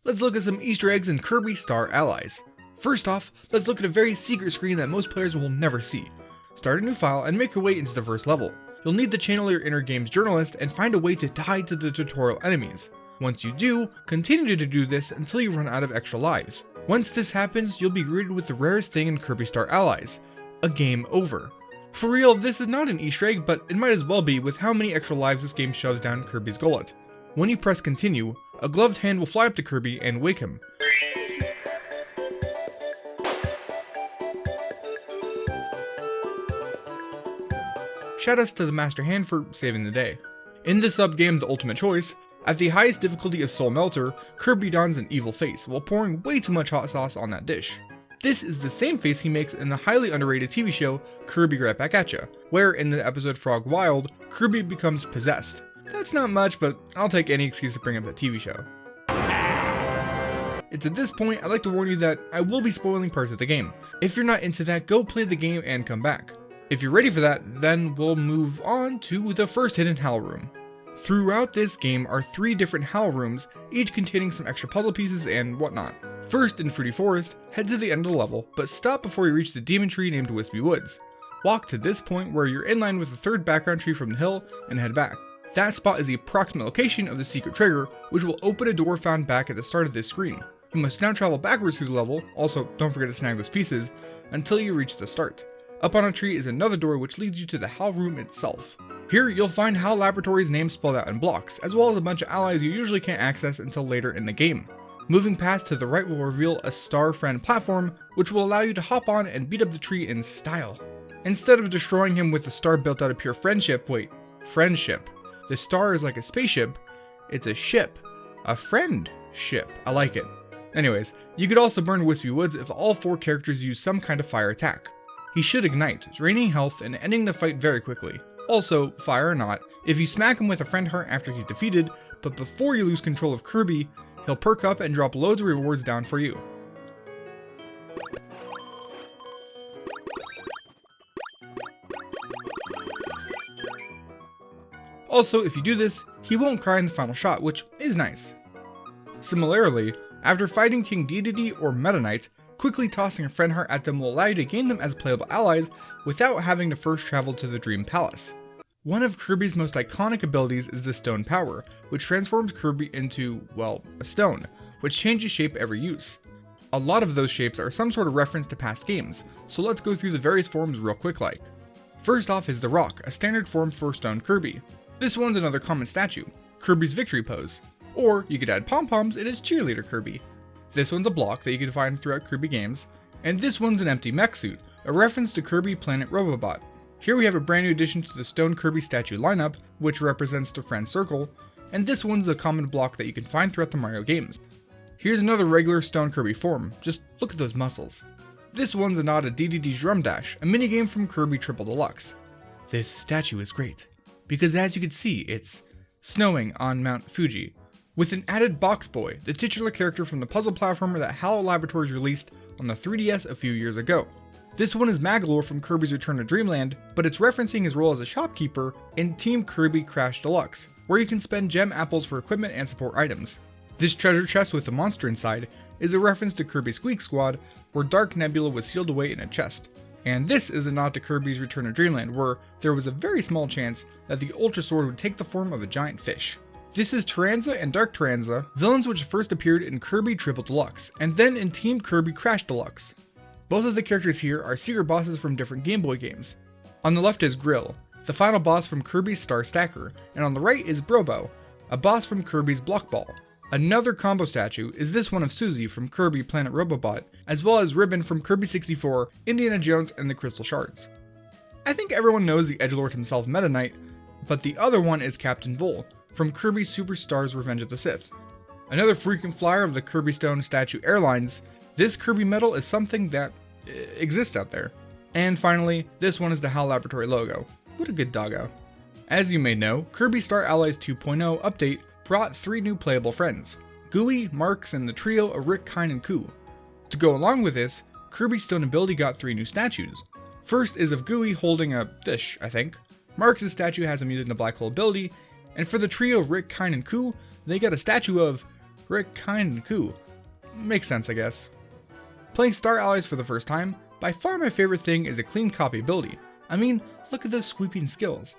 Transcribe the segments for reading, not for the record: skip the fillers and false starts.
let's look at some Easter eggs in Kirby Star Allies. First off, let's look at a very secret screen that most players will never see. Start a new file and make your way into the first level. You'll need to channel your inner games journalist and find a way to die to the tutorial enemies. Once you do, continue to do this until you run out of extra lives. Once this happens, you'll be greeted with the rarest thing in Kirby Star Allies, a game over. For real, this is not an Easter egg, but it might as well be with how many extra lives this game shoves down Kirby's gullet. When you press continue, a gloved hand will fly up to Kirby and wake him. Shoutouts to the Master Hand for saving the day. In this sub-game, The Ultimate Choice, at the highest difficulty of Soul Melter, Kirby dons an evil face while pouring way too much hot sauce on that dish. This is the same face he makes in the highly underrated TV show Kirby Right Back At Ya, where in the episode Frog Wild, Kirby becomes possessed. That's not much, but I'll take any excuse to bring up that TV show. It's at this point I'd like to warn you that I will be spoiling parts of the game. If you're not into that, go play the game and come back. If you're ready for that, then we'll move on to the first hidden Howl Room. Throughout this game are 3 different Howl Rooms, each containing some extra puzzle pieces and whatnot. First, in Fruity Forest, head to the end of the level, but stop before you reach the demon tree named Wispy Woods. Walk to this point where you're in line with the third background tree from the hill and head back. That spot is the approximate location of the secret trigger, which will open a door found back at the start of this screen. You must now travel backwards through the level, also don't forget to snag those pieces, until you reach the start. Up on a tree is another door which leads you to the Howl Room itself. Here you'll find Howl Laboratory's name spelled out in blocks, as well as a bunch of allies you usually can't access until later in the game. Moving past to the right will reveal a Star Friend platform, which will allow you to hop on and beat up the tree in style. Instead of destroying him with a star built out of pure friendship, friendship. The star is like a spaceship, it's a ship. A friend ship, I like it. Anyways, you could also burn Wispy Woods if all 4 characters use some kind of fire attack. He should ignite, draining health and ending the fight very quickly. Also, fire or not, if you smack him with a friend heart after he's defeated, but before you lose control of Kirby, he'll perk up and drop loads of rewards down for you. Also, if you do this, he won't cry in the final shot, which is nice. Similarly, after fighting King Dedede or Meta Knight, quickly tossing a friend heart at them will allow you to gain them as playable allies without having to first travel to the Dream Palace. One of Kirby's most iconic abilities is the Stone Power, which transforms Kirby into, well, a stone, which changes shape every use. A lot of those shapes are some sort of reference to past games, so let's go through the various forms real quick like. First off is the Rock, a standard form for Stone Kirby. This one's another common statue, Kirby's Victory Pose, or you could add pom-poms in its Cheerleader Kirby. This one's a block that you can find throughout Kirby games, and this one's an empty mech suit, a reference to Kirby Planet Robobot. Here we have a brand new addition to the Stone Kirby statue lineup, which represents the Friend Circle, and this one's a common block that you can find throughout the Mario games. Here's another regular Stone Kirby form, just look at those muscles. This one's a nod to Dedede's Drum Dash, a minigame from Kirby Triple Deluxe. This statue is great, because as you can see, it's snowing on Mount Fuji, with an added Box Boy, the titular character from the puzzle platformer that Howl Laboratories released on the 3DS a few years ago. This one is Magolor from Kirby's Return to Dreamland, but it's referencing his role as a shopkeeper in Team Kirby Crash Deluxe, where you can spend gem apples for equipment and support items. This treasure chest with the monster inside is a reference to Kirby Squeak Squad, where Dark Nebula was sealed away in a chest. And this is a nod to Kirby's Return to Dreamland, where there was a very small chance that the Ultra Sword would take the form of a giant fish. This is Taranza and Dark Taranza, villains which first appeared in Kirby Triple Deluxe, and then in Team Kirby Crash Deluxe. Both of the characters here are secret bosses from different Game Boy games. On the left is Grill, the final boss from Kirby's Star Stacker, and on the right is Brobo, a boss from Kirby's Block Ball. Another combo statue is this one of Susie from Kirby Planet Robobot, as well as Ribbon from Kirby 64, Indiana Jones, and the Crystal Shards. I think everyone knows the edgelord himself, Meta Knight, but the other one is Captain Vol, from Kirby Superstars Revenge of the Sith. Another frequent flyer of the Kirby Stone Statue Airlines, this Kirby medal is something that exists out there. And finally, this one is the HAL Laboratory logo. What a good doggo. As you may know, Kirby Star Allies 2.0 update brought 3 new playable friends, Gooey, Marks, and the trio of Rick, Kine, and Koo. To go along with this, Kirby Stone Ability got 3 new statues. First is of Gooey holding a fish, I think. Marks' statue has him using the Black Hole ability, and for the trio of Rick, Kine, and Koo, they got a statue of Rick, Kind, and Koo. Makes sense, I guess. Playing Star Allies for the first time, by far my favorite thing is a clean copy ability. I mean, look at those sweeping skills.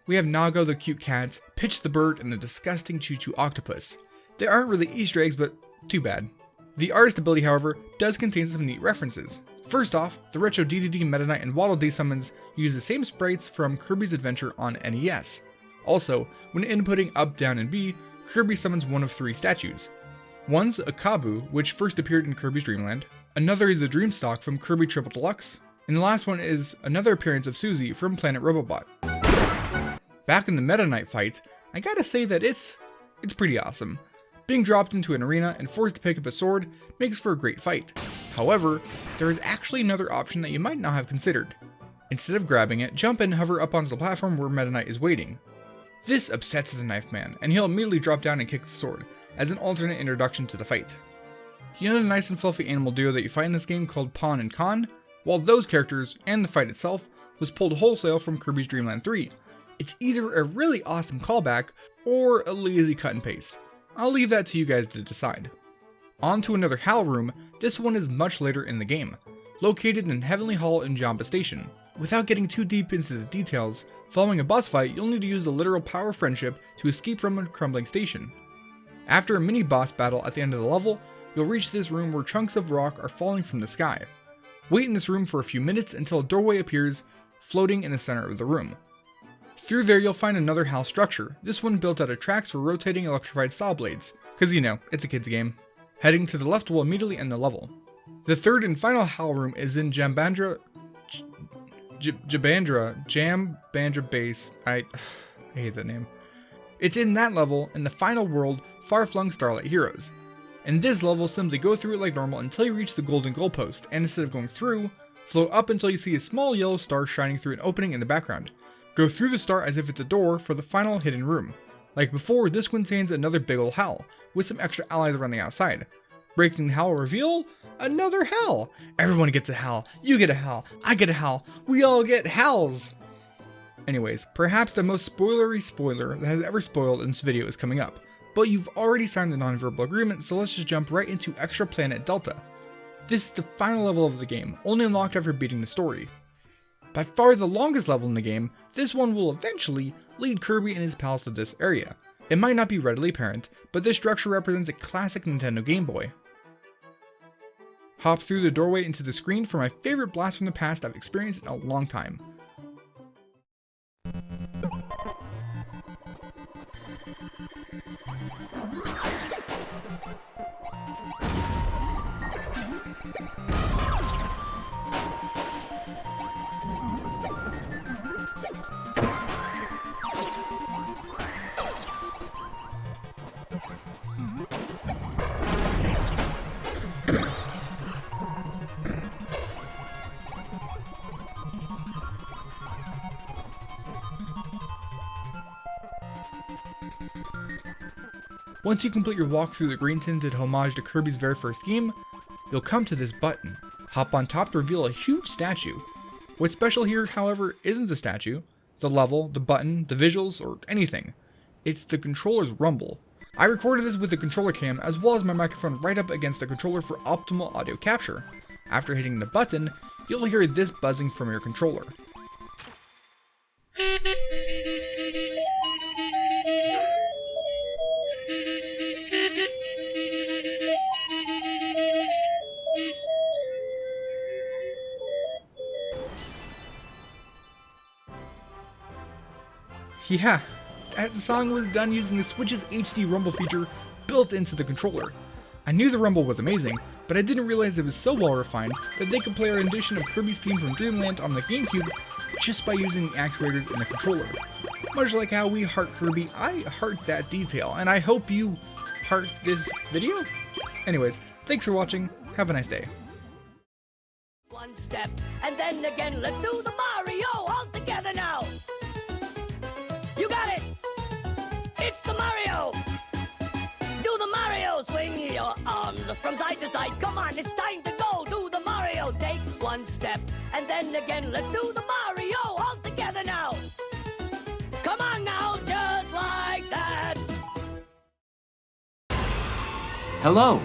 We have Nago the cute cat, Pitch the bird, and the disgusting Choo Choo octopus. They aren't really Easter eggs, but too bad. The artist ability, however, does contain some neat references. First off, the retro DDD, Meta Knight, and Waddle Dee summons use the same sprites from Kirby's Adventure on NES. Also, when inputting up, down, and B, Kirby summons one of 3 statues. One's a Kabu, which first appeared in Kirby's Dream Land, another is the Dreamstalk from Kirby Triple Deluxe, and the last one is another appearance of Susie from Planet Robobot. Back in the Meta Knight fight, I gotta say that it's pretty awesome. Being dropped into an arena and forced to pick up a sword makes for a great fight. However, there is actually another option that you might not have considered. Instead of grabbing it, jump and hover up onto the platform where Meta Knight is waiting. This upsets the Knife Man, and he'll immediately drop down and kick the sword, as an alternate introduction to the fight. You know the nice and fluffy animal duo that you find in this game called Pawn and Con? Well, those characters, and the fight itself, was pulled wholesale from Kirby's Dream Land 3. It's either a really awesome callback, or a lazy cut and paste. I'll leave that to you guys to decide. On to another HAL room, this one is much later in the game, located in Heavenly Hall in Jamba Station. Without getting too deep into the details, following a boss fight, you'll need to use the literal power of friendship to escape from a crumbling station. After a mini boss battle at the end of the level, you'll reach this room where chunks of rock are falling from the sky. Wait in this room for a few minutes until a doorway appears, floating in the center of the room. Through there you'll find another HAL structure, this one built out of tracks for rotating electrified saw blades, cause you know, it's a kid's game. Heading to the left will immediately end the level. The third and final HAL room is in Jambandra Base, I hate that name. It's in that level, in the final world, Far-Flung Starlight Heroes. In this level, simply go through it like normal until you reach the golden goalpost, and instead of going through, float up until you see a small yellow star shining through an opening in the background. Go through the star as if it's a door for the final hidden room. Like before, this contains another big ol' HAL, with some extra allies around the outside. Breaking the HAL reveal, another HAL! Everyone gets a HAL, you get a HAL, I get a HAL, we all get HALs! Anyways, perhaps the most spoilery spoiler that has ever spoiled in this video is coming up, but you've already signed the non-verbal agreement, so let's just jump right into Extra Planet Delta. This is the final level of the game, only unlocked after beating the story. By far the longest level in the game, this one will eventually lead Kirby and his pals to this area. It might not be readily apparent, but this structure represents a classic Nintendo Game Boy. Hop through the doorway into the screen for my favorite blast from the past I've experienced in a long time. Once you complete your walk through the green tinted homage to Kirby's very first game, you'll come to this button. Hop on top to reveal a huge statue. What's special here, however, isn't the statue, the level, the button, the visuals, or anything. It's the controller's rumble. I recorded this with the controller cam as well as my microphone right up against the controller for optimal audio capture. After hitting the button, you'll hear this buzzing from your controller. Yeah, that song was done using the Switch's HD Rumble feature built into the controller. I knew the Rumble was amazing, but I didn't realize it was so well refined that they could play our rendition of Kirby's theme from Dreamland on the GameCube just by using the actuators in the controller. Much like how we heart Kirby, I heart that detail, and I hope you heart this video? Anyways, thanks for watching, have a nice day. One step, and then again, let's do the Mario all together now! You got it! It's the Mario! Do the Mario! Swing your arms from side to side. Come on, it's time to go! Do the Mario! Take one step, and then again, let's do the Mario all together now! Come on now, just like that! Hello,